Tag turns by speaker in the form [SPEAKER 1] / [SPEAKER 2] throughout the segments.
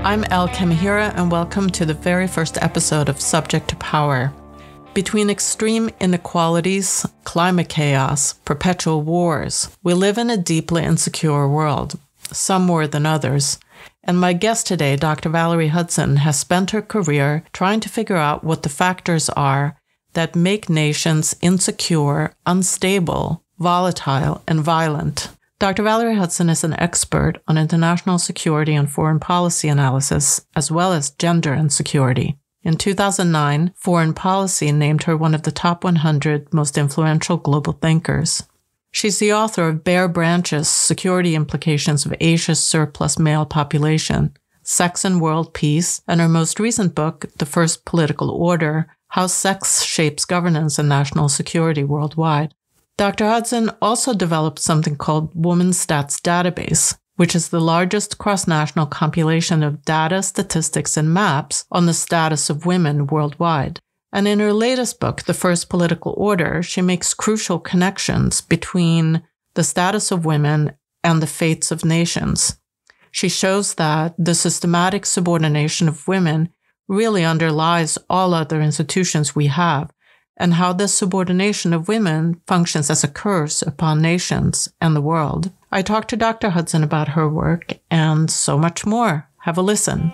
[SPEAKER 1] I'm Elle and welcome to the very first episode of Subject to Power. Between extreme inequalities, climate chaos, perpetual wars, we live in a deeply insecure world, some more than others. And my guest today, Dr. Valerie Hudson, has spent her career trying to figure out what the factors are that make nations insecure, unstable, volatile, and violent. Dr. Valerie Hudson is an expert on international security and foreign policy analysis, as well as gender and security. In 2009, Foreign Policy named her one of the top 100 most influential global thinkers. She's the author of Bare Branches: Security Implications of Asia's Surplus Male Population, Sex and World Peace, and her most recent book, The First Political Order: How Sex Shapes Governance and National Security Worldwide. Dr. Hudson also developed something called Women's Stats Database, which is the largest cross-national compilation of data, statistics, and maps on the status of women worldwide. And in her latest book, The First Political Order, she makes crucial connections between the status of women and the fates of nations. She shows that the systematic subordination of women really underlies all other institutions we have, and how this subordination of women functions as a curse upon nations and the world. I talked to Dr. Hudson about her work and so much more. Have a listen.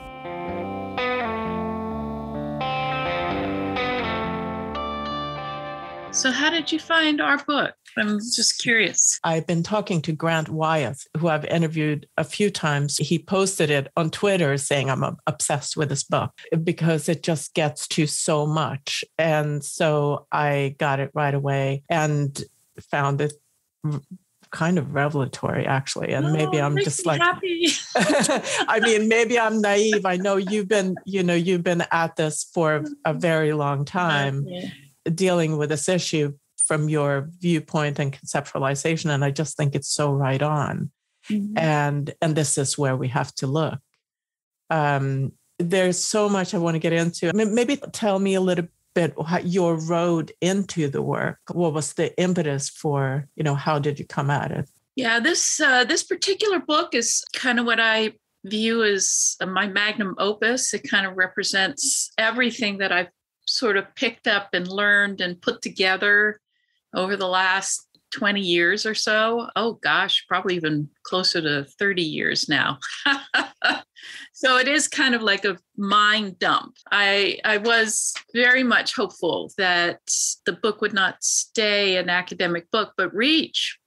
[SPEAKER 2] So how did you find our book? I'm just curious.
[SPEAKER 1] I've been talking to Grant Wyeth, who I've interviewed a few times. He posted it on Twitter saying I'm obsessed with this book because it just gets to so much. And so I got it right away and found it kind of revelatory, actually. And maybe I'm just like
[SPEAKER 2] happy.
[SPEAKER 1] I mean, maybe I'm naive. I know you've been at this for a very long time, dealing with this issue from your viewpoint and conceptualization. And I just think it's so right on. Mm-hmm. And this is where we have to look. There's so much I want to get into. Maybe tell me a little bit how your road into the work. What was the impetus for, how did you come at it?
[SPEAKER 2] Yeah, this particular book is kind of what I view as my magnum opus. It kind of represents everything that I've sort of picked up and learned and put together over the last 20 years or so. Oh gosh, probably even closer to 30 years now. So it is kind of like a mind dump. I was very much hopeful that the book would not stay an academic book, but reach,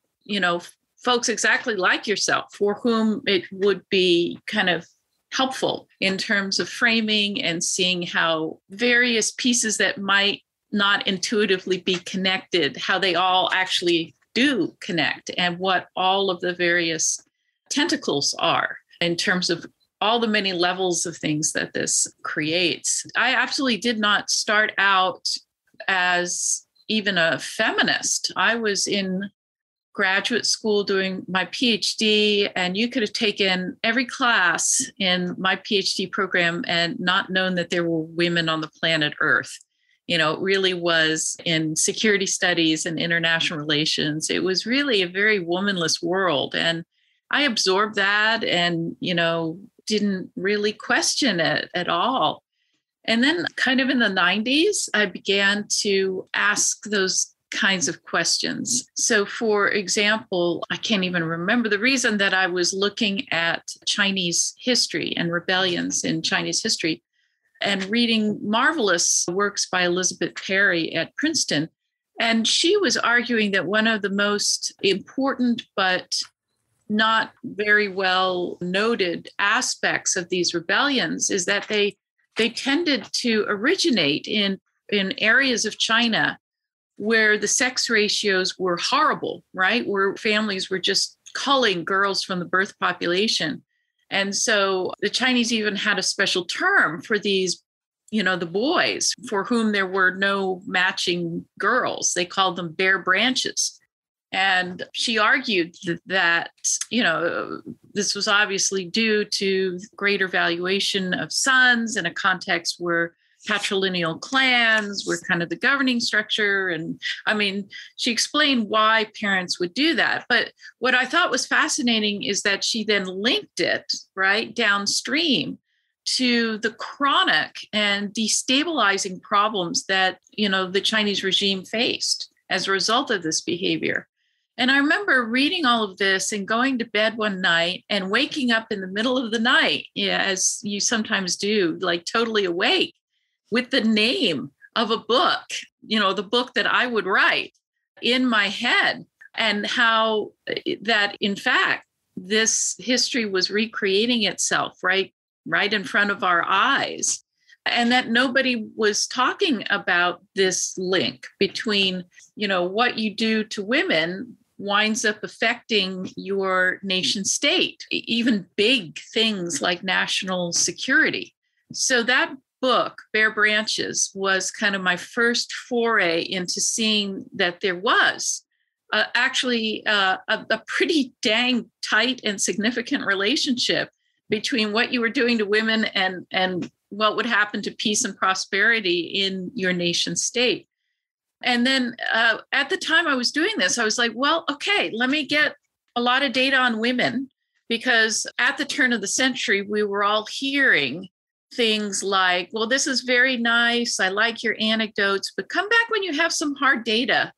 [SPEAKER 2] folks exactly like yourself for whom it would be kind of helpful in terms of framing and seeing how various pieces that might not intuitively be connected, how they all actually do connect and what all of the various tentacles are in terms of all the many levels of things that this creates. I absolutely did not start out as even a feminist. I was in graduate school doing my PhD, and you could have taken every class in my PhD program and not known that there were women on the planet Earth. It really was in security studies and international relations. It was really a very womanless world. And I absorbed that and, didn't really question it at all. And then kind of in the 90s, I began to ask those kinds of questions. So for example, I can't even remember the reason that I was looking at Chinese history and rebellions in Chinese history and reading marvelous works by Elizabeth Perry at Princeton. And she was arguing that one of the most important but not very well noted aspects of these rebellions is that they tended to originate in areas of China where the sex ratios were horrible, right? Where families were just culling girls from the birth population. And so the Chinese even had a special term for these, the boys for whom there were no matching girls. They called them bare branches. And she argued that, this was obviously due to greater valuation of sons in a context where patrilineal clans were kind of the governing structure. And she explained why parents would do that. But what I thought was fascinating is that she then linked it right downstream to the chronic and destabilizing problems that, the Chinese regime faced as a result of this behavior. And I remember reading all of this and going to bed one night and waking up in the middle of the night, as you sometimes do, like totally awake, with the name of a book, the book that I would write in my head, and how that, in fact, this history was recreating itself right in front of our eyes, and that nobody was talking about this link between, what you do to women winds up affecting your nation state, even big things like national security. So that book, Bare Branches, was kind of my first foray into seeing that there was actually a pretty dang tight and significant relationship between what you were doing to women and what would happen to peace and prosperity in your nation state. And then at the time I was doing this, I was like, well, okay, let me get a lot of data on women, because at the turn of the century, we were all hearing things like, well, this is very nice. I like your anecdotes, but come back when you have some hard data.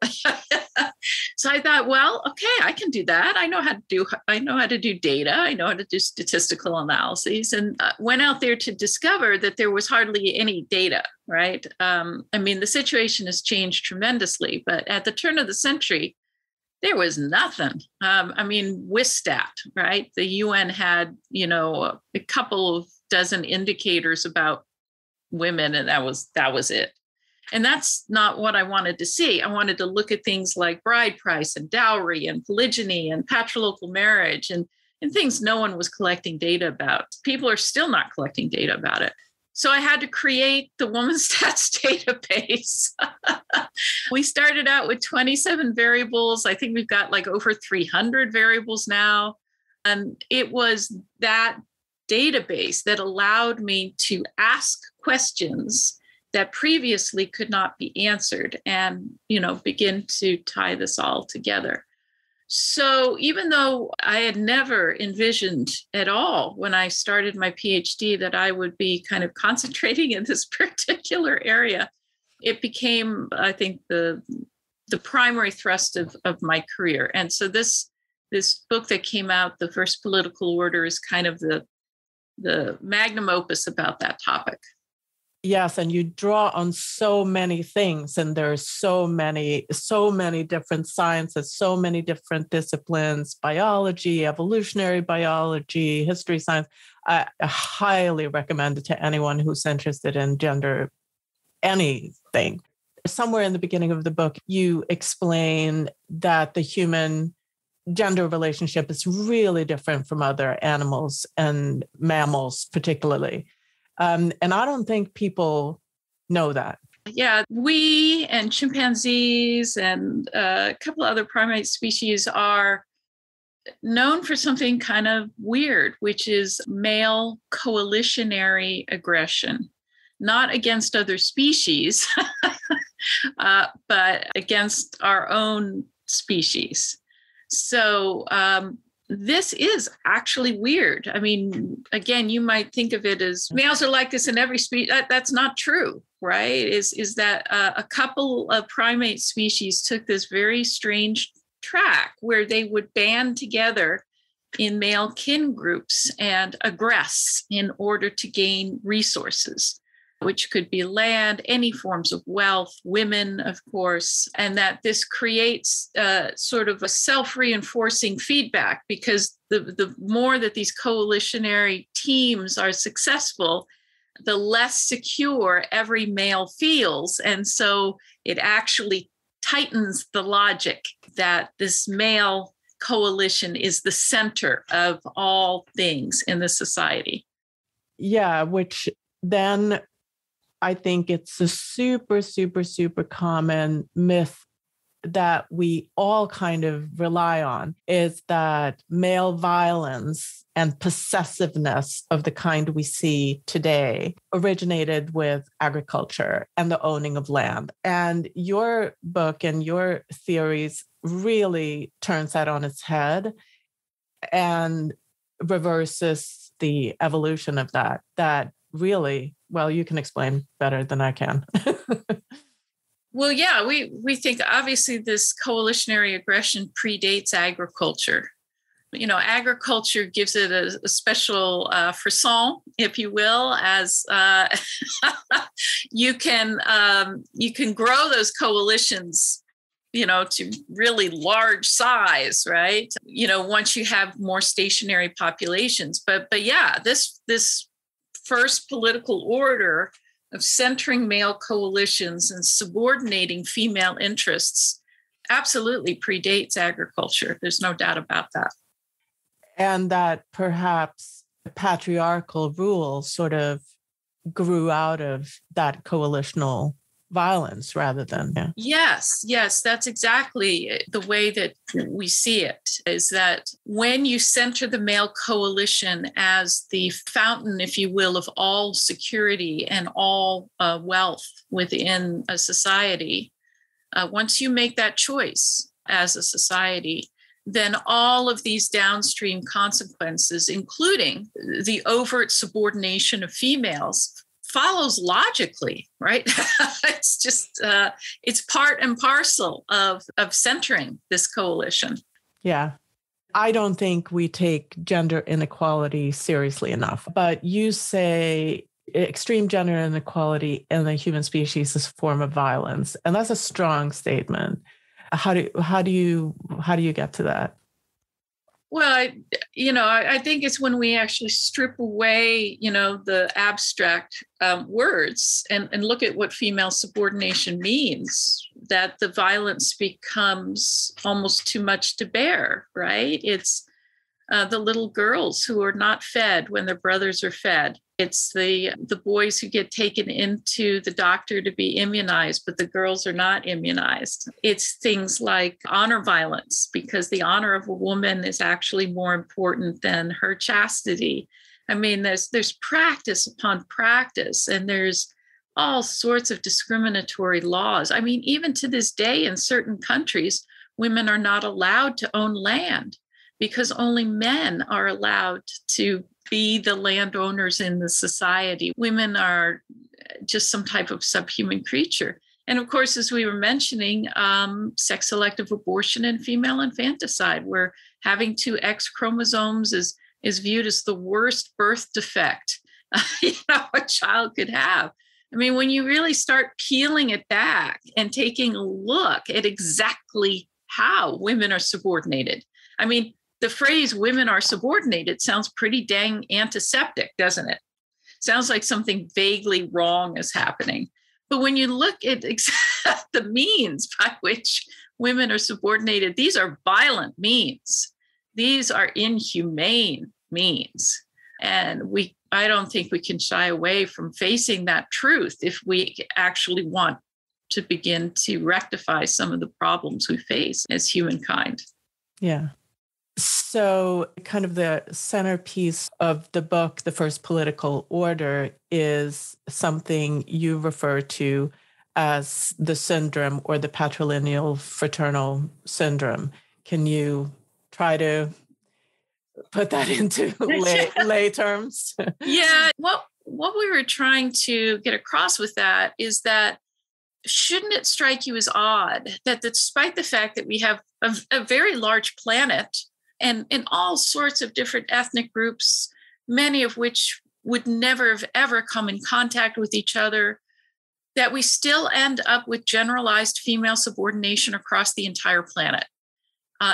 [SPEAKER 2] So I thought, well, okay, I can do that. I know how to do data. I know how to do statistical analyses, and went out there to discover that there was hardly any data, right? The situation has changed tremendously, but at the turn of the century, there was nothing. WISTAT, right? The UN had, a couple of dozen indicators about women, and that was it. And that's not what I wanted to see. I wanted to look at things like bride price and dowry and polygyny and patrilocal marriage and things no one was collecting data about. People are still not collecting data about it. So I had to create the Women's Stats database. We started out with 27 variables. I think we've got like over 300 variables now. And it was that database that allowed me to ask questions that previously could not be answered and, begin to tie this all together. So even though I had never envisioned at all when I started my PhD that I would be kind of concentrating in this particular area, it became, I think, the primary thrust of my career. And so this book that came out, The First Political Order, is kind of the magnum opus about that topic.
[SPEAKER 1] Yes, and you draw on so many things, and there's so many different sciences, so many different disciplines: biology, evolutionary biology, history, science. I highly recommend it to anyone who's interested in gender anything. Somewhere in the beginning of the book, you explain that the human gender relationship is really different from other animals and mammals, particularly. And I don't think people know that.
[SPEAKER 2] Yeah, we and chimpanzees and a couple of other primate species are known for something kind of weird, which is male coalitionary aggression, not against other species, but against our own species. So this is actually weird. Again, you might think of it as males are like this in every species. That's not true, right? Is that a couple of primate species took this very strange track where they would band together in male kin groups and aggress in order to gain resources, which could be land, any forms of wealth, women, of course, and that this creates sort of a self-reinforcing feedback, because the more that these coalitionary teams are successful, the less secure every male feels. And so it actually tightens the logic that this male coalition is the center of all things in the society.
[SPEAKER 1] Yeah, which then I think it's a super, super, super common myth that we all kind of rely on, is that male violence and possessiveness of the kind we see today originated with agriculture and the owning of land. And your book and your theories really turns that on its head and reverses the evolution of that really, well, you can explain better than I can.
[SPEAKER 2] Well, yeah, we think obviously this coalitionary aggression predates agriculture. Agriculture gives it a special frisson, if you will, as you can grow those coalitions, to really large size, right? Once you have more stationary populations. But yeah, this first political order of centering male coalitions and subordinating female interests absolutely predates agriculture. There's no doubt about that.
[SPEAKER 1] And that perhaps patriarchal rule sort of grew out of that coalitional violence rather than. Yeah.
[SPEAKER 2] Yes, that's exactly the way that we see it, is that when you center the male coalition as the fountain, if you will, of all security and all wealth within a society, once you make that choice as a society, then all of these downstream consequences, including the overt subordination of females, follows logically, right? It's just, it's part and parcel of centering this coalition.
[SPEAKER 1] Yeah. I don't think we take gender inequality seriously enough, but you say extreme gender inequality in the human species is a form of violence. And that's a strong statement. How do you get to that?
[SPEAKER 2] Well, I think it's when we actually strip away, the abstract words and look at what female subordination means, that the violence becomes almost too much to bear, right? It's the little girls who are not fed when their brothers are fed. It's the boys who get taken into the doctor to be immunized, but the girls are not immunized. It's things like honor violence, because the honor of a woman is actually more important than her chastity. I mean, there's practice upon practice, and there's all sorts of discriminatory laws. I mean, even to this day in certain countries, women are not allowed to own land because only men are allowed to be the landowners in the society. Women are just some type of subhuman creature. And of course, as we were mentioning, sex-selective abortion and female infanticide, where having two X chromosomes is viewed as the worst birth defect a child could have. I mean, when you really start peeling it back and taking a look at exactly how women are subordinated. I mean, the phrase women are subordinated sounds pretty dang antiseptic, doesn't it? Sounds like something vaguely wrong is happening. But when you look at the means by which women are subordinated, these are violent means. These are inhumane means. And I don't think we can shy away from facing that truth if we actually want to begin to rectify some of the problems we face as humankind.
[SPEAKER 1] Yeah. So kind of the centerpiece of the book, The First Political Order, is something you refer to as the syndrome, or the patrilineal fraternal syndrome. Can you try to put that into lay terms?
[SPEAKER 2] Yeah. What we were trying to get across with that is that, shouldn't it strike you as odd that despite the fact that we have a very large planet, and in all sorts of different ethnic groups, many of which would never have ever come in contact with each other, that we still end up with generalized female subordination across the entire planet.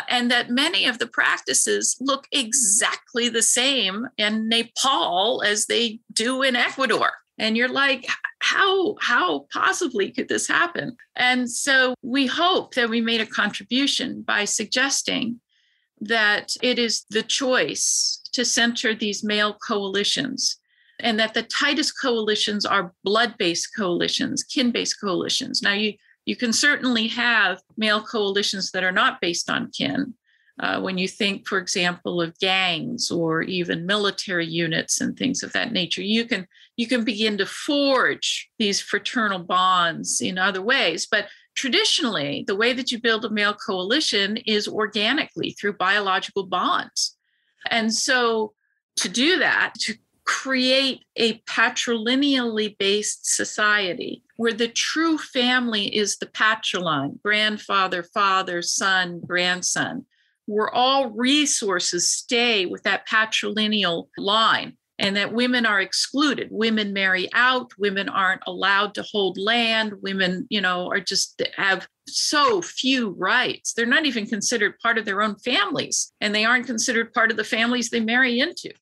[SPEAKER 2] And that many of the practices look exactly the same in Nepal as they do in Ecuador. And you're like, how possibly could this happen? And so we hope that we made a contribution by suggesting that it is the choice to center these male coalitions, and that the tightest coalitions are blood-based coalitions, kin-based coalitions. Now, you can certainly have male coalitions that are not based on kin. When you think, for example, of gangs or even military units and things of that nature, you can begin to forge these fraternal bonds in other ways. But traditionally, the way that you build a male coalition is organically through biological bonds. And so to do that, to create a patrilineally based society where the true family is the patriline, grandfather, father, son, grandson, where all resources stay with that patrilineal line, and that women are excluded. Women marry out, women aren't allowed to hold land, women, are just have so few rights. They're not even considered part of their own families, and they aren't considered part of the families they marry into.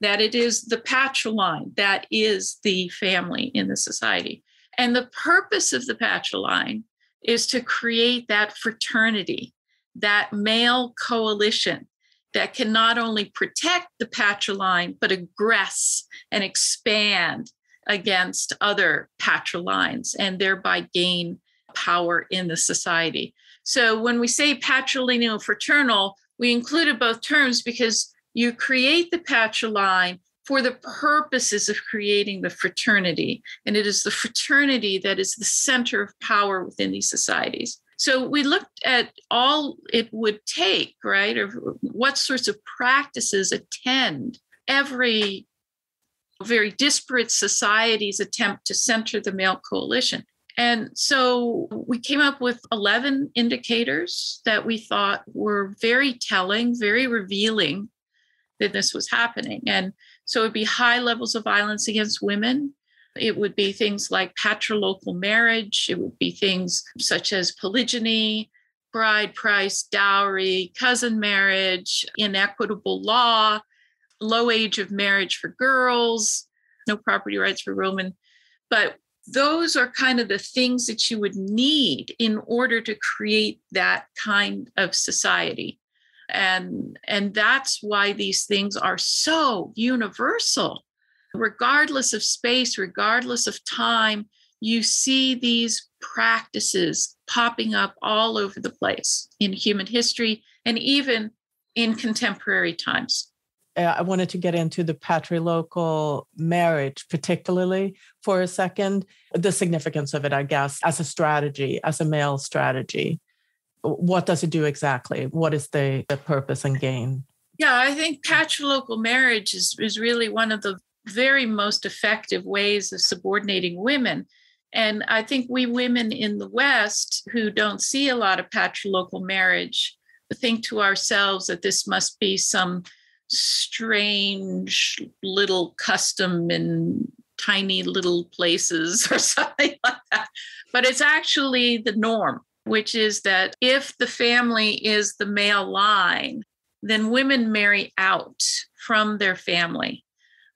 [SPEAKER 2] That it is the patriline that is the family in the society. And the purpose of the patriline is to create that fraternity, that male coalition that can not only protect the patriline, but aggress and expand against other patrilines and thereby gain power in the society. So when we say patrilineal fraternal, we included both terms because you create the patriline for the purposes of creating the fraternity. And it is the fraternity that is the center of power within these societies. So we looked at all it would take, right? Or what sorts of practices attend every very disparate society's attempt to center the male coalition. And so we came up with 11 indicators that we thought were very telling, very revealing that this was happening. And so it would be high levels of violence against women. It would be things like patrilocal marriage. It would be things such as polygyny, bride price, dowry, cousin marriage, inequitable law, low age of marriage for girls, no property rights for women. But those are kind of the things that you would need in order to create that kind of society. And that's why these things are so universal. Regardless of space, regardless of time, you see these practices popping up all over the place in human history and even in contemporary times.
[SPEAKER 1] I wanted to get into the patrilocal marriage, particularly for a second, the significance of it, I guess, as a strategy, as a male strategy. What does it do exactly? What is the purpose and gain?
[SPEAKER 2] Yeah, I think patrilocal marriage is really one of the very most effective ways of subordinating women. And I think we women in the West who don't see a lot of patrilocal marriage think to ourselves that this must be some strange little custom in tiny little places or something like that. But it's actually the norm, which is that if the family is the male line, then women marry out from their family.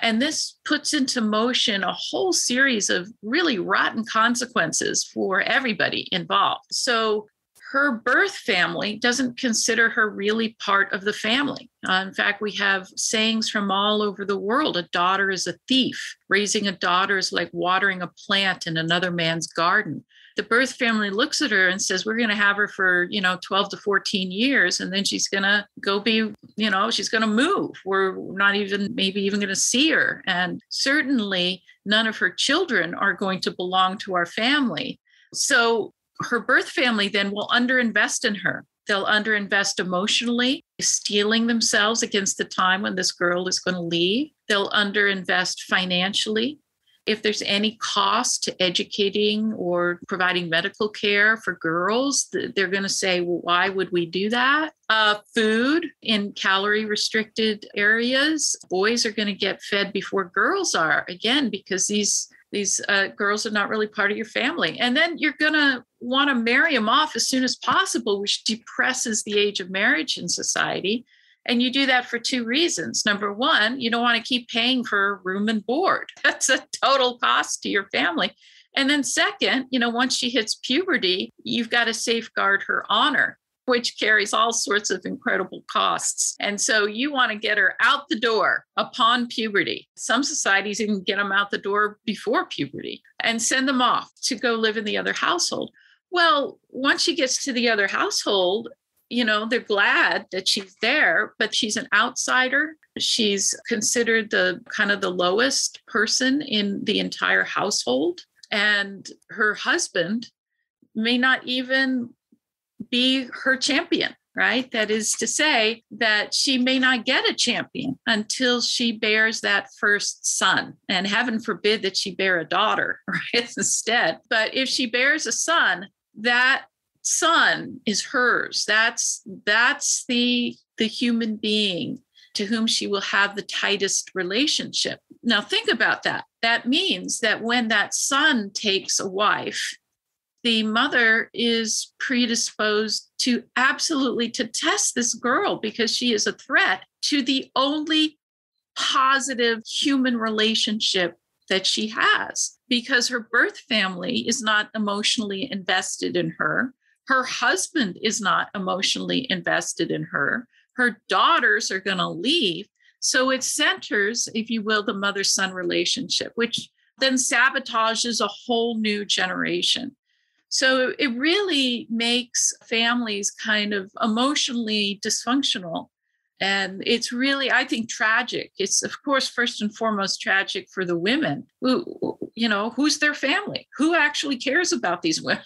[SPEAKER 2] And this puts into motion a whole series of really rotten consequences for everybody involved. So her birth family doesn't consider her really part of the family. In fact, we have sayings from all over the world. A daughter is a thief. Raising a daughter is like watering a plant in another man's garden. The birth family looks at her and says, we're going to have her for, 12 to 14 years. And then she's going to go be, she's going to move. We're not even, maybe even going to see her. And certainly none of her children are going to belong to our family. So her birth family then will underinvest in her. They'll underinvest emotionally, steeling themselves against the time when this girl is going to leave. They'll underinvest financially. If there's any cost to educating or providing medical care for girls, they're going to say, well, why would we do that? Food in calorie restricted areas, boys are going to get fed before girls are, again, because these girls are not really part of your family. And then you're going to want to marry them off as soon as possible, which depresses the age of marriage in society. And you do that for two reasons. Number one, you don't want to keep paying for room and board. That's a total cost to your family. And then second, once she hits puberty, you've got to safeguard her honor, which carries all sorts of incredible costs. And so you want to get her out the door upon puberty. Some societies even get them out the door before puberty and send them off to go live in the other household. Well, once she gets to the other household, they're glad that she's there, but she's an outsider. She's considered the kind of the lowest person in the entire household. And her husband may not even be her champion. right? That is to say that she may not get a champion until she bears that first son. And heaven forbid that she bear a daughter, right, instead. But if she bears a son, that son is hers. That's the human being to whom she will have the tightest relationship. Now think about that. That means that when that son takes a wife, the mother is predisposed to absolutely to test this girl because she is a threat to the only positive human relationship that she has, because her birth family is not emotionally invested in her. Her husband is not emotionally invested in her. Her daughters are going to leave. So it centers, if you will, the mother-son relationship, which then sabotages a whole new generation. So it really makes families kind of emotionally dysfunctional. And it's really, I think, tragic. It's, of course, first and foremost tragic for the women who, who's their family? Who actually cares about these women?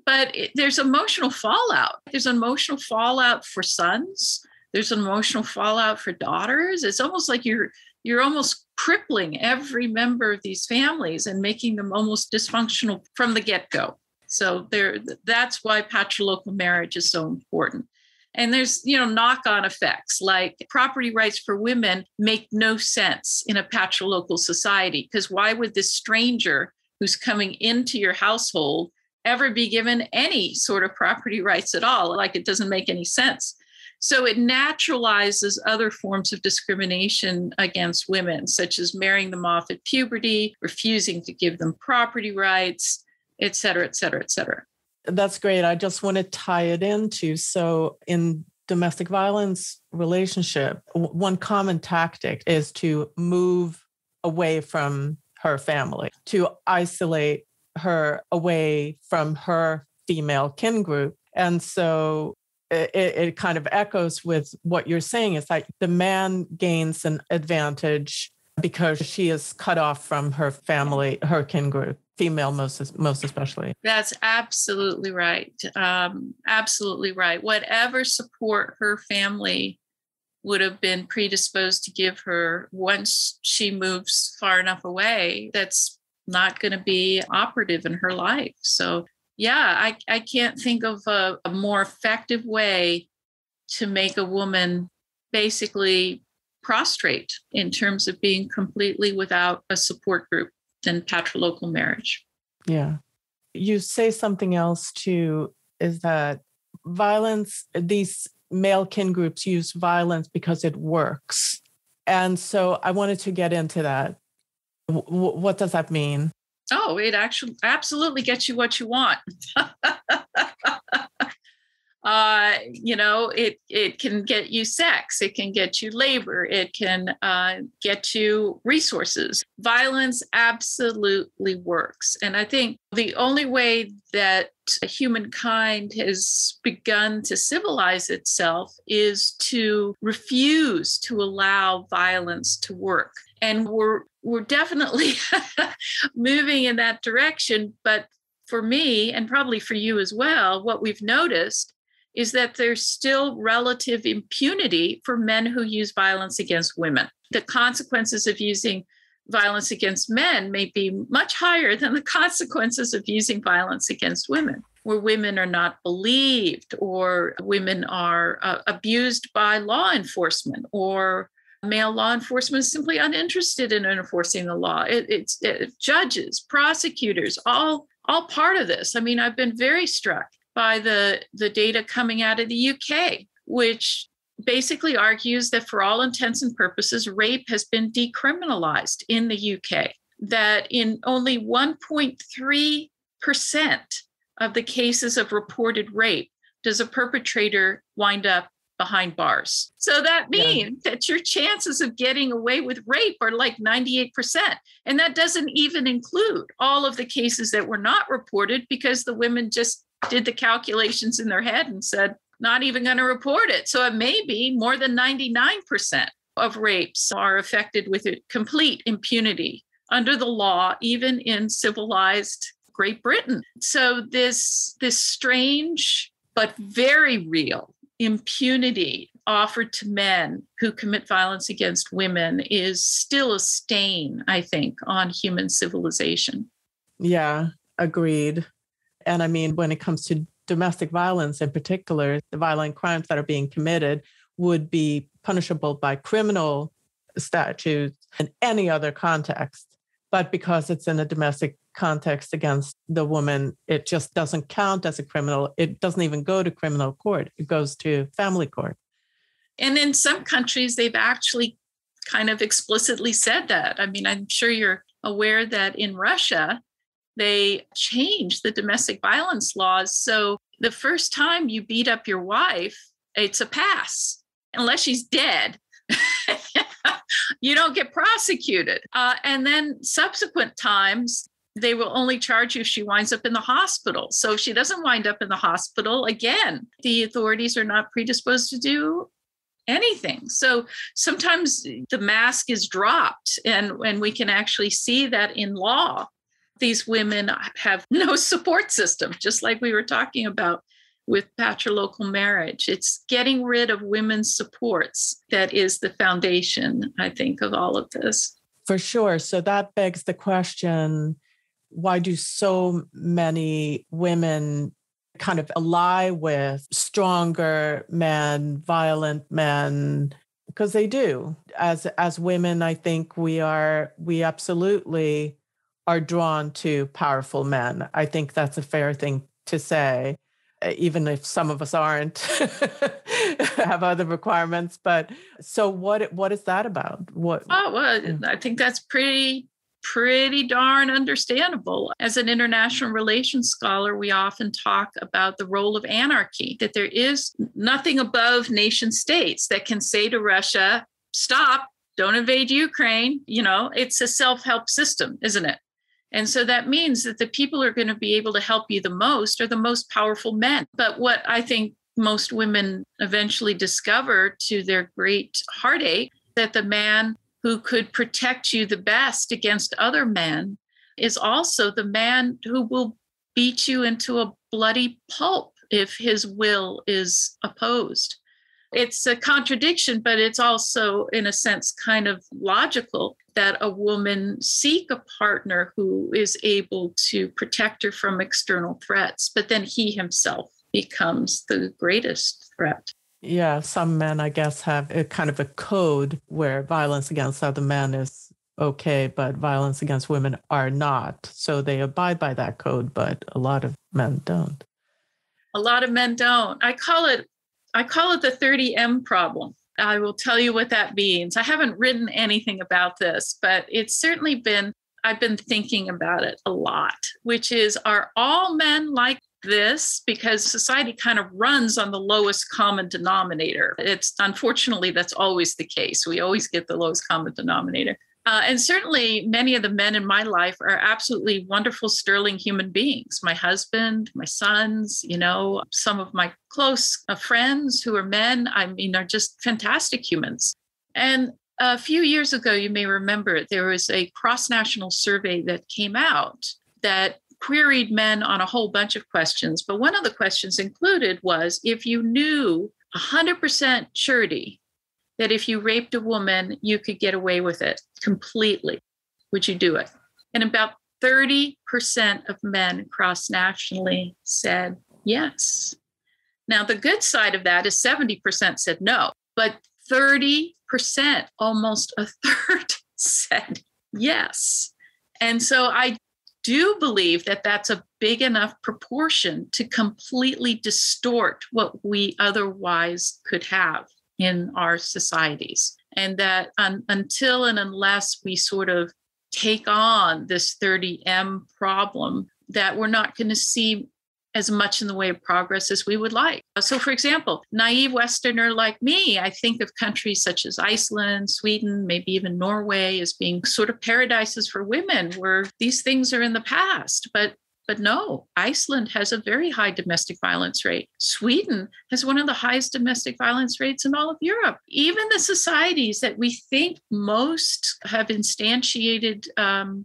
[SPEAKER 2] But there's emotional fallout. There's emotional fallout for sons. There's an emotional fallout for daughters. It's almost like you're almost crippling every member of these families and making them almost dysfunctional from the get-go. So that's why patrilocal marriage is so important. And there's, knock-on effects, like property rights for women make no sense in a patrilocal society, because why would this stranger who's coming into your household ever be given any sort of property rights at all? Like, it doesn't make any sense. So it naturalizes other forms of discrimination against women, such as marrying them off at puberty, refusing to give them property rights, et cetera, et cetera, et cetera.
[SPEAKER 1] That's great. I just want to tie it into, so in domestic violence relationship, one common tactic is to move away from her family, to isolate her away from her female kin group. And so it kind of echoes with what you're saying. It's like the man gains an advantage because she is cut off from her family, her kin group, female most especially.
[SPEAKER 2] That's absolutely right. Absolutely right. Whatever support her family would have been predisposed to give her once she moves far enough away, that's not going to be operative in her life. So yeah, I can't think of a more effective way to make a woman basically prostrate in terms of being completely without a support group than patrilocal marriage.
[SPEAKER 1] Yeah. You say something else too, is that violence, these male kin groups use violence because it works. And so I wanted to get into that. What does that mean?
[SPEAKER 2] Oh, it actually absolutely gets you what you want. It can get you sex, it can get you labor, it can get you resources. Violence absolutely works. And I think the only way that humankind has begun to civilize itself is to refuse to allow violence to work. And we're definitely moving in that direction. But for me, and probably for you as well, what we've noticed is that there's still relative impunity for men who use violence against women. The consequences of using violence against men may be much higher than the consequences of using violence against women, where women are not believed, or women are abused by law enforcement, or male law enforcement is simply uninterested in enforcing the law. It's judges, prosecutors, all part of this. I mean, I've been very struck by the data coming out of the UK, which basically argues that for all intents and purposes, rape has been decriminalized in the UK, that in only 1.3% of the cases of reported rape does a perpetrator wind up behind bars. So that means that your chances of getting away with rape are like 98%. And that doesn't even include all of the cases that were not reported because the women just did the calculations in their head and said, not even going to report it. So it may be more than 99% of rapes are affected with complete impunity under the law, even in civilized Great Britain. So this strange but very real impunity offered to men who commit violence against women is still a stain, I think, on human civilization.
[SPEAKER 1] Yeah, agreed. And I mean, when it comes to domestic violence in particular, the violent crimes that are being committed would be punishable by criminal statutes in any other context. But because it's in a domestic context against the woman, it just doesn't count as a criminal. It doesn't even go to criminal court. It goes to family court.
[SPEAKER 2] And in some countries, they've actually kind of explicitly said that. I mean, I'm sure you're aware that in Russia, they changed the domestic violence laws. So the first time you beat up your wife, it's a pass, unless she's dead. You don't get prosecuted. And then subsequent times, they will only charge you if she winds up in the hospital. So if she doesn't wind up in the hospital, again, the authorities are not predisposed to do anything. So sometimes the mask is dropped, and we can actually see that in law. These women have no support system, just like we were talking about with patrilocal marriage. It's getting rid of women's supports that is the foundation, I think, of all of this.
[SPEAKER 1] For sure. So that begs the question, why do so many women kind of ally with stronger men, violent men? Because they do. As women, I think we absolutely are drawn to powerful men. I think that's a fair thing to say, even if some of us aren't, have other requirements. But so what is that about?
[SPEAKER 2] I think that's pretty darn understandable. As an international relations scholar, we often talk about the role of anarchy, that there is nothing above nation states that can say to Russia, stop, don't invade Ukraine. It's a self-help system, isn't it? And so that means that the people who are going to be able to help you the most are the most powerful men. But what I think most women eventually discover, to their great heartache, that the man who could protect you the best against other men is also the man who will beat you into a bloody pulp if his will is opposed. It's a contradiction, but it's also, in a sense, kind of logical that a woman seek a partner who is able to protect her from external threats, but then he himself becomes the greatest threat.
[SPEAKER 1] Yeah, some men, I guess, have a kind of a code where violence against other men is okay, but violence against women are not. So they abide by that code, but a lot of men don't.
[SPEAKER 2] A lot of men don't. I call it the 30M problem. I will tell you what that means. I haven't written anything about this, but it's certainly I've been thinking about it a lot, which is, are all men like this? Because society kind of runs on the lowest common denominator. Unfortunately, that's always the case. We always get the lowest common denominator. And certainly many of the men in my life are absolutely wonderful, sterling human beings. My husband, my sons, some of my close friends who are men, are just fantastic humans. And a few years ago, you may remember, there was a cross-national survey that came out that queried men on a whole bunch of questions. But one of the questions included was, if you knew 100% surety that if you raped a woman, you could get away with it completely, would you do it? And about 30% of men cross-nationally said yes. Now, the good side of that is 70% said no, but 30%, almost a third, said yes. And so I do believe that that's a big enough proportion to completely distort what we otherwise could have in our societies. And that until and unless we sort of take on this 30M problem, that we're not going to see as much in the way of progress as we would like. So, for example, naive Westerner like me, I think of countries such as Iceland, Sweden, maybe even Norway as being sort of paradises for women where these things are in the past. But no, Iceland has a very high domestic violence rate. Sweden has one of the highest domestic violence rates in all of Europe. Even the societies that we think most have instantiated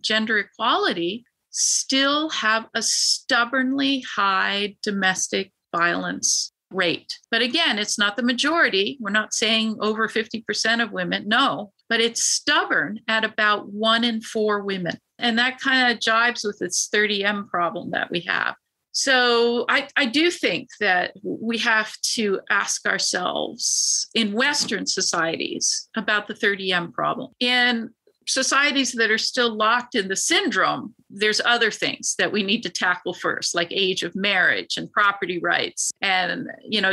[SPEAKER 2] gender equality still have a stubbornly high domestic violence rate. But again, it's not the majority. We're not saying over 50% of women, no, but it's stubborn at about 1 in 4 women. And that kind of jives with this 30M problem that we have. So I do think that we have to ask ourselves in Western societies about the 30M problem. In societies that are still locked in the syndrome, there's other things that we need to tackle first, like age of marriage and property rights, and,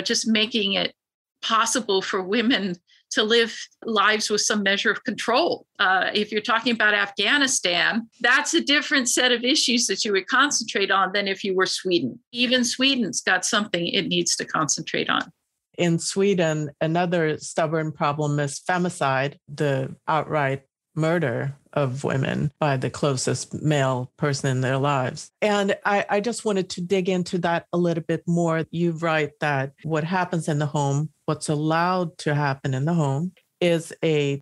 [SPEAKER 2] just making it possible for women to live lives with some measure of control. If you're talking about Afghanistan, that's a different set of issues that you would concentrate on than if you were Sweden. Even Sweden's got something it needs to concentrate on.
[SPEAKER 1] In Sweden, another stubborn problem is femicide, the outright murder of women by the closest male person in their lives. And I just wanted to dig into that a little bit more. You write that what happens in the home, what's allowed to happen in the home, is a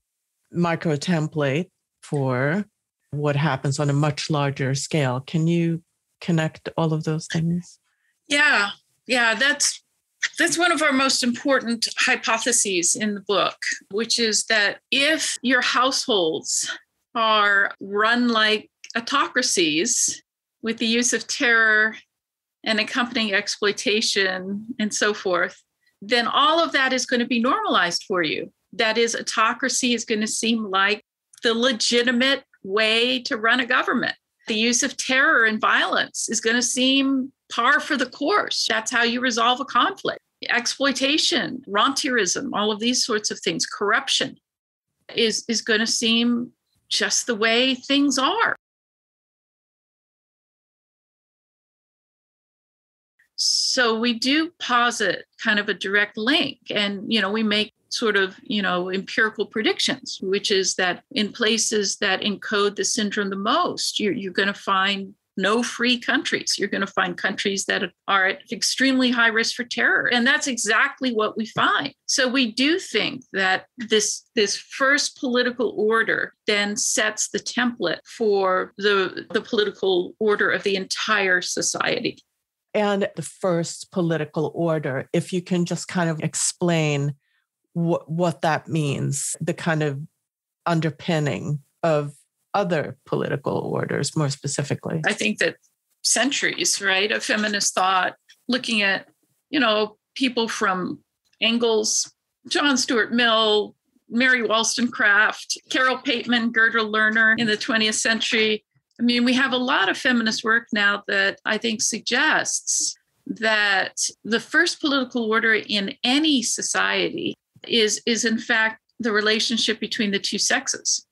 [SPEAKER 1] micro template for what happens on a much larger scale. Can you connect all of those things?
[SPEAKER 2] Yeah, that's one of our most important hypotheses in the book, which is that if your households are run like autocracies with the use of terror and accompanying exploitation and so forth, then all of that is going to be normalized for you. That is, autocracy is going to seem like the legitimate way to run a government. The use of terror and violence is going to seem par for the course. That's how you resolve a conflict. Exploitation, rentierism, all of these sorts of things, corruption is going to seem just the way things are. So we do posit kind of a direct link, and, we make sort of, empirical predictions, which is that in places that encode the syndrome the most, you're going to find no free countries. You're going to find countries that are at extremely high risk for terror. And that's exactly what we find. So we do think that this first political order then sets the template for the political order of the entire society.
[SPEAKER 1] And the first political order, if you can just kind of explain what that means, the kind of underpinning of other political orders more specifically.
[SPEAKER 2] I think that centuries, right, of feminist thought, looking at, people from Engels, John Stuart Mill, Mary Wollstonecraft, Carol Pateman, Gerda Lerner in the 20th century. I mean, we have a lot of feminist work now that I think suggests that the first political order in any society is in fact the relationship between the two sexes,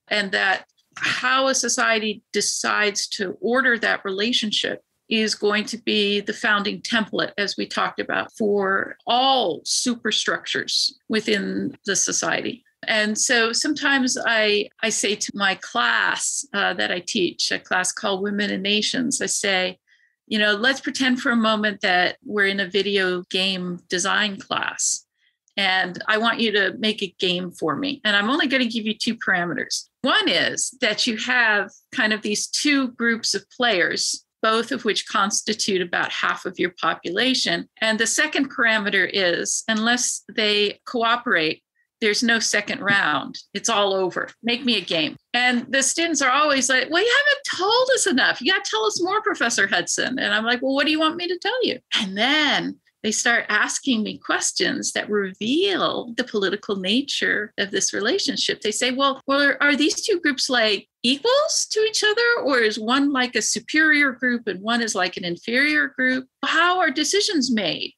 [SPEAKER 2] and that how a society decides to order that relationship is going to be the founding template, as we talked about, for all superstructures within the society. And so sometimes I say to my class that I teach, a class called Women and Nations, I say, let's pretend for a moment that we're in a video game design class. And I want you to make a game for me. And I'm only going to give you 2 parameters. One is that you have kind of these 2 groups of players, both of which constitute about half of your population. And the second parameter is, unless they cooperate, there's no second round. It's all over. Make me a game. And the students are always like, well, you haven't told us enough. You got to tell us more, Professor Hudson. And I'm like, well, what do you want me to tell you? And then they start asking me questions that reveal the political nature of this relationship. They say, well, are these 2 groups like equals to each other? Or is one like a superior group and one is like an inferior group? How are decisions made?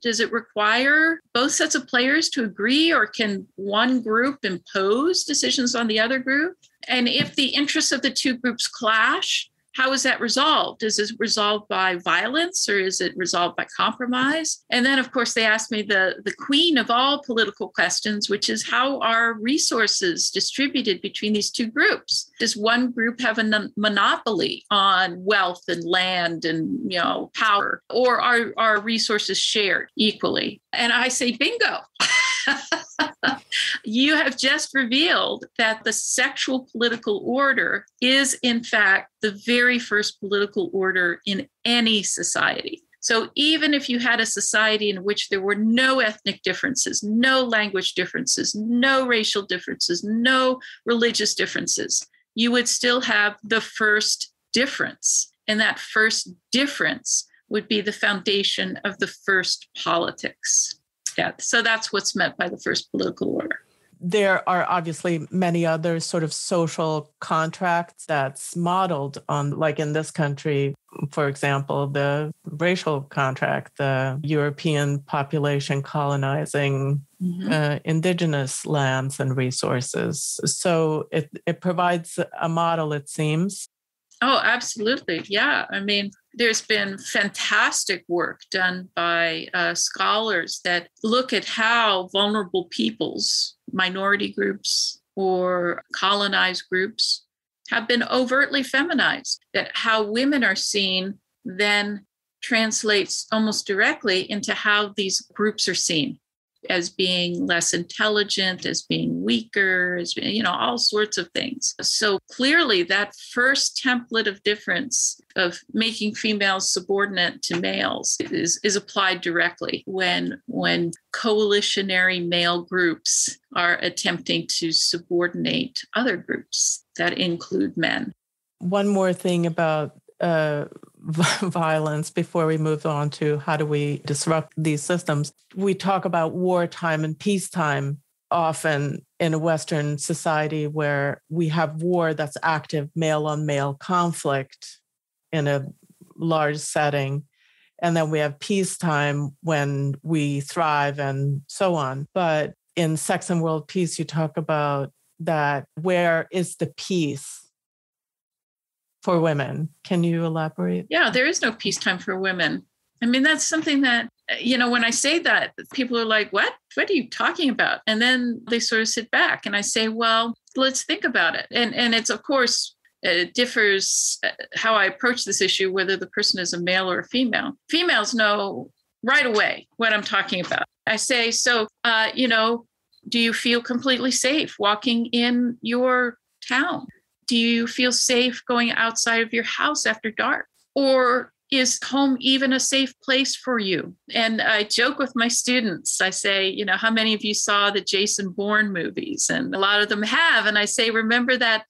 [SPEAKER 2] Does it require both sets of players to agree, or can one group impose decisions on the other group? And if the interests of the 2 groups clash, how is that resolved? Is it resolved by violence, or is it resolved by compromise? And then, of course, they asked me the queen of all political questions, which is, how are resources distributed between these 2 groups? Does one group have a monopoly on wealth and land and, power, or are resources shared equally? And I say, bingo. You have just revealed that the sexual political order is, in fact, the very first political order in any society. So even if you had a society in which there were no ethnic differences, no language differences, no racial differences, no religious differences, you would still have the first difference. And that first difference would be the foundation of the first politics. Yeah, so that's what's meant by the first political order.
[SPEAKER 1] There are obviously many other sort of social contracts that's modeled on, like in this country, for example, the racial contract, the European population colonizing indigenous lands and resources. So it provides a model, it seems.
[SPEAKER 2] Oh, absolutely. Yeah. I mean, there's been fantastic work done by scholars that look at how vulnerable peoples, minority groups, or colonized groups have been overtly feminized, that how women are seen then translates almost directly into how these groups are seen as being less intelligent, as being weaker, as all sorts of things. So clearly that first template of difference of making females subordinate to males is applied directly when coalitionary male groups are attempting to subordinate other groups that include men.
[SPEAKER 1] One more thing about violence before we move on to how do we disrupt these systems. We talk about wartime and peacetime often in a Western society where we have war that's active male-on-male conflict in a large setting. And then we have peacetime when we thrive and so on. But in Sex and World Peace, you talk about that where is the peace for women. Can you elaborate?
[SPEAKER 2] Yeah, there is no peacetime for women. I mean, that's something that, when I say that, people are like, what are you talking about? And then they sort of sit back and I say, well, let's think about it. And it's, of course, it differs how I approach this issue, whether the person is a male or a female. Females know right away what I'm talking about. I say, so, do you feel completely safe walking in your town? Do you feel safe going outside of your house after dark? Or is home even a safe place for you? And I joke with my students. I say, how many of you saw the Jason Bourne movies? And a lot of them have. And I say, remember that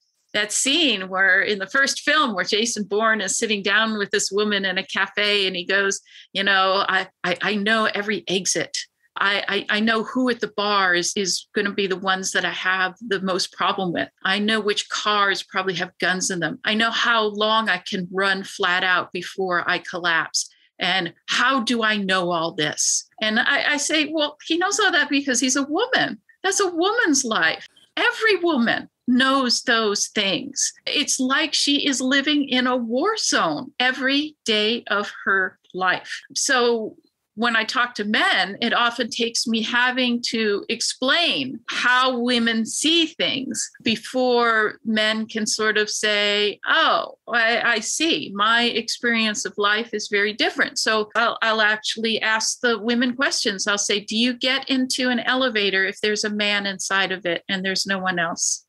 [SPEAKER 2] scene where in the first film where Jason Bourne is sitting down with this woman in a cafe and he goes, I know every exit. I know who at the bar is going to be the ones that I have the most problem with. I know which cars probably have guns in them. I know how long I can run flat out before I collapse. And how do I know all this? And I say, well, he knows all that because he's a woman. That's a woman's life. Every woman knows those things. It's like she is living in a war zone every day of her life. So when I talk to men, it often takes me having to explain how women see things before men can sort of say, oh, I see. My experience of life is very different. So I'll actually ask the women questions. I'll say, do you get into an elevator if there's a man inside of it and there's no one else?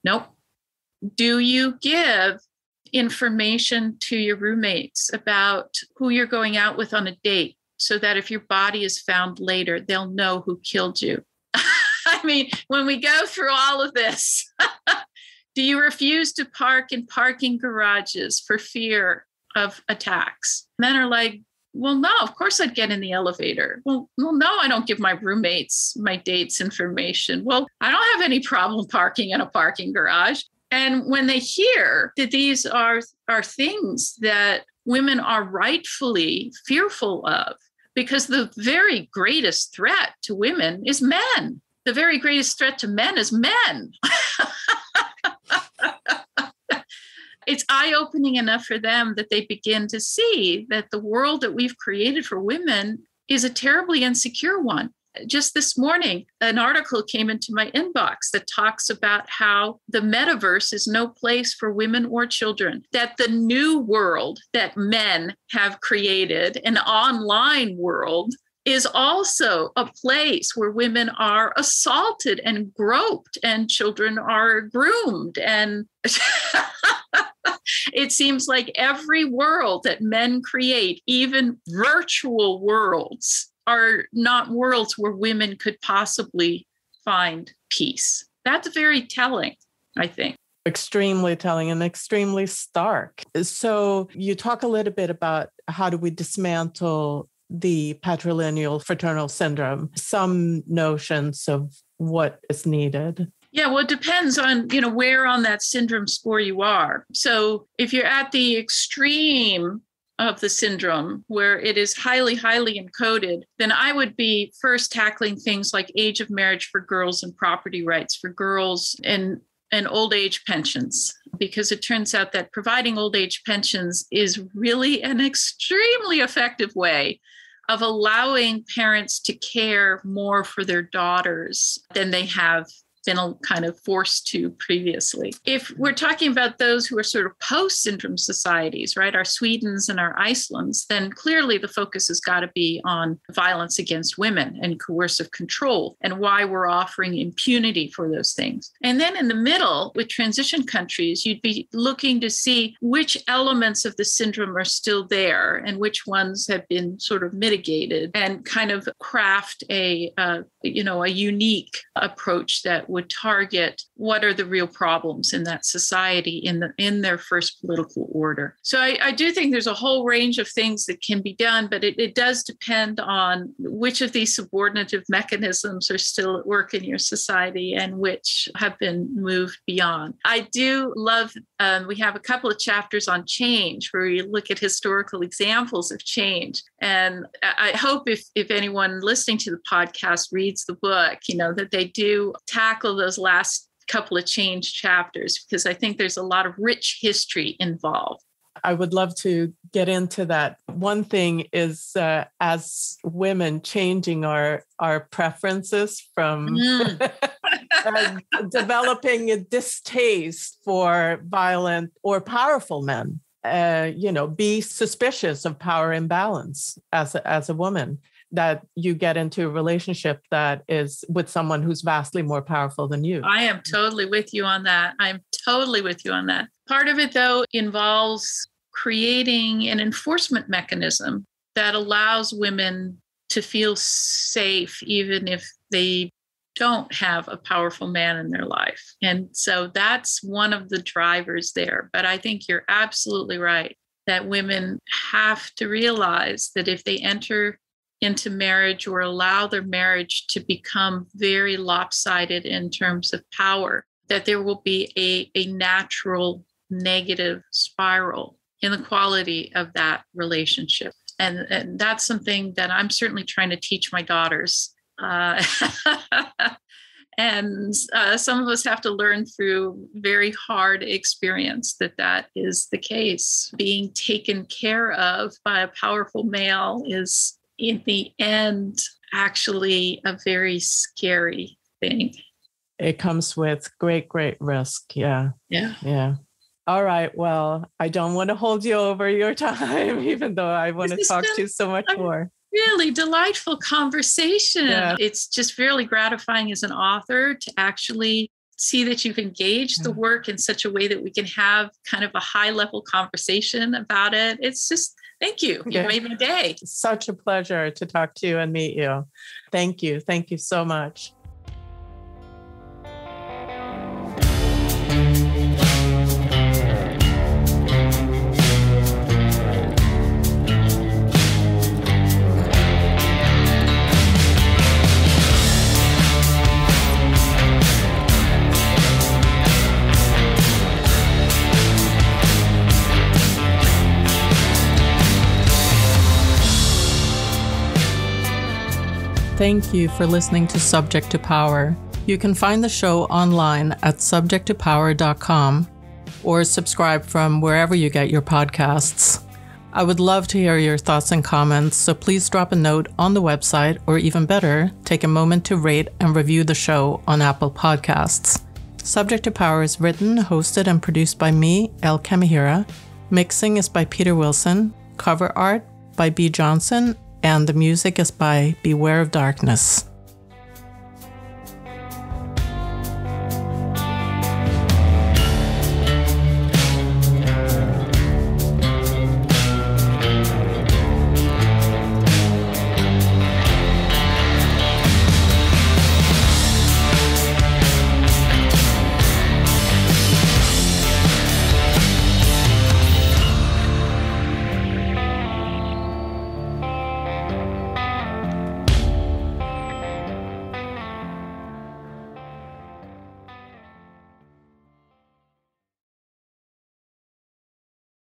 [SPEAKER 2] Nope. Do you give information to your roommates about who you're going out with on a date, so that if your body is found later, they'll know who killed you? I mean, when we go through all of this, do you refuse to park in parking garages for fear of attacks? Men are like, well, no, of course I'd get in the elevator. Well, no, I don't give my roommates, my dates information. Well, I don't have any problem parking in a parking garage. And when they hear that these are things that women are rightfully fearful of, because the very greatest threat to women is men. The very greatest threat to men is men. It's eye-opening enough for them that they begin to see that the world that we've created for women is a terribly insecure one. Just this morning, an article came into my inbox that talks about how the metaverse is no place for women or children, that the new world that men have created, an online world, is also a place where women are assaulted and groped and children are groomed. And It seems like every world that men create, even virtual worlds, are not worlds where women could possibly find peace. That's very telling, I think.
[SPEAKER 1] Extremely telling and extremely stark. So you talk a little bit about how do we dismantle the patrilineal fraternal syndrome, some notions of what is needed.
[SPEAKER 2] Yeah, well, it depends on, where on that syndrome score you are. So if you're at the extreme of the syndrome where it is highly, highly encoded, then I would be first tackling things like age of marriage for girls and property rights for girls and old age pensions, because it turns out that providing old age pensions is really an extremely effective way of allowing parents to care more for their daughters than they have been kind of forced to previously. If we're talking about those who are sort of post-syndrome societies, right, our Swedens and our Icelands, then clearly the focus has got to be on violence against women and coercive control and why we're offering impunity for those things. And then in the middle, with transition countries, you'd be looking to see which elements of the syndrome are still there and which ones have been sort of mitigated, and kind of craft a unique approach that would target what are the real problems in that society in their first political order. So I do think there's a whole range of things that can be done, but it does depend on which of these subordinative mechanisms are still at work in your society and which have been moved beyond. I do love, we have a couple of chapters on change where we look at historical examples of change. And I hope if anyone listening to the podcast reads the book, that they do tackle those last couple of change chapters, because I think there's a lot of rich history involved.
[SPEAKER 1] I would love to get into that. One thing is, as women, changing our preferences from developing a distaste for violent or powerful men. Be suspicious of power imbalance as a woman, that you get into a relationship that is with someone who's vastly more powerful than you.
[SPEAKER 2] I am totally with you on that. Part of it, though, involves creating an enforcement mechanism that allows women to feel safe, even if they don't have a powerful man in their life. And so that's one of the drivers there. But I think you're absolutely right that women have to realize that if they enter into marriage or allow their marriage to become very lopsided in terms of power, that there will be a natural negative spiral in the quality of that relationship. And that's something that I'm certainly trying to teach my daughters. And some of us have to learn through very hard experience that is the case. Being taken care of by a powerful male is, in the end, actually a very scary thing.
[SPEAKER 1] It comes with great, great risk. Yeah. All right. Well, I don't want to hold you over your time, even though I want to talk to you so much more.
[SPEAKER 2] Really delightful conversation. Yeah. It's just really gratifying as an author to actually see that you've engaged the work in such a way that we can have kind of a high-level conversation about it. It's just, thank you. You made my day.
[SPEAKER 1] Such a pleasure to talk to you and meet you. Thank you. Thank you so much. Thank you for listening to Subject to Power. You can find the show online at subjecttopower.com or subscribe from wherever you get your podcasts. I would love to hear your thoughts and comments, so please drop a note on the website, or even better, take a moment to rate and review the show on Apple Podcasts. Subject to Power is written, hosted, and produced by me, Elle. Mixing is by Peter Wilson, cover art by B. Johnson, and the music is by Beware of Darkness.